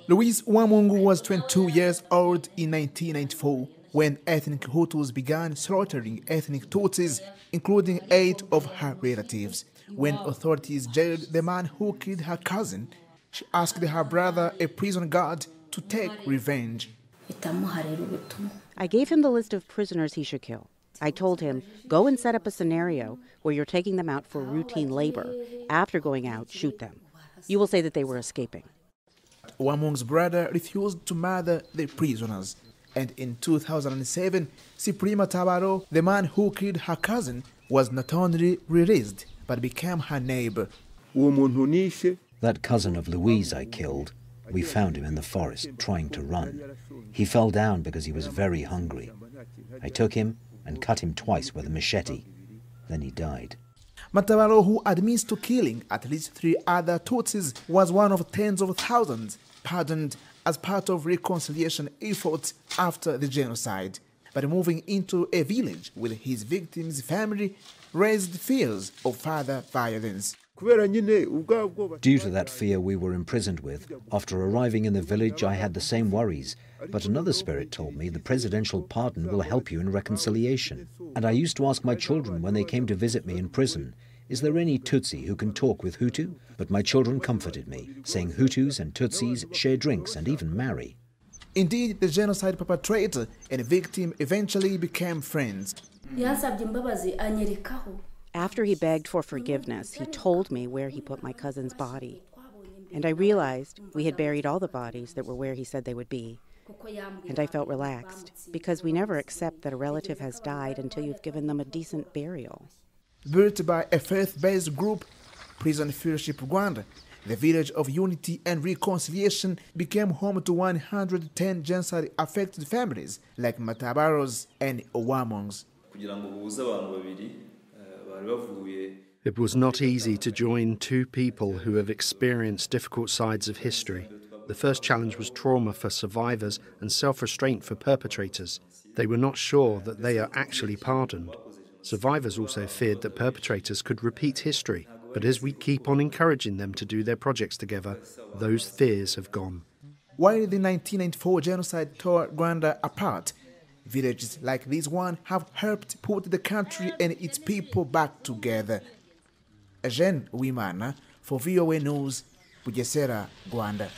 Louise Wamungu was 22 years old in 1994 when ethnic Hutus began slaughtering ethnic Tutsis, including 8 of her relatives. When authorities jailed the man who killed her cousin, she asked her brother, a prison guard, to take revenge. I gave him the list of prisoners he should kill. I told him, go and set up a scenario where you're taking them out for routine labor. After going out, shoot them. You will say that they were escaping. Wamung's brother refused to murder the prisoners. And in 2007, Ciprima Tabaro, the man who killed her cousin, was not only released, but became her neighbor. That cousin of Louise I killed, we found him in the forest, trying to run. He fell down because he was very hungry. I took him and cut him twice with a machete. Then he died. Matabaro, who admits to killing at least 3 other Tutsis, was one of tens of thousands pardoned as part of reconciliation efforts after the genocide. But moving into a village with his victim's family raised fears of further violence. Due to that fear we were imprisoned with, after arriving in the village I had the same worries, but another spirit told me the presidential pardon will help you in reconciliation. And I used to ask my children when they came to visit me in prison, is there any Tutsi who can talk with Hutu? But my children comforted me, saying Hutus and Tutsis share drinks and even marry. Indeed, the genocide perpetrator and victim eventually became friends. After he begged for forgiveness, he told me where he put my cousin's body. And I realized we had buried all the bodies that were where he said they would be. And I felt relaxed, because we never accept that a relative has died until you've given them a decent burial. Built by a faith-based group, Prison Fellowship Rwanda, the village of unity and reconciliation became home to 110 genocide-affected families like Matabaros and Owamongs. It was not easy to join 2 people who have experienced difficult sides of history. The first challenge was trauma for survivors and self-restraint for perpetrators. They were not sure that they are actually pardoned. Survivors also feared that perpetrators could repeat history, but as we keep on encouraging them to do their projects together, those fears have gone. While the 1994 genocide tore Rwanda apart, villages like this one have helped put the country and its people back together. Eugene Wimana for VOA News, Bugesera, Rwanda.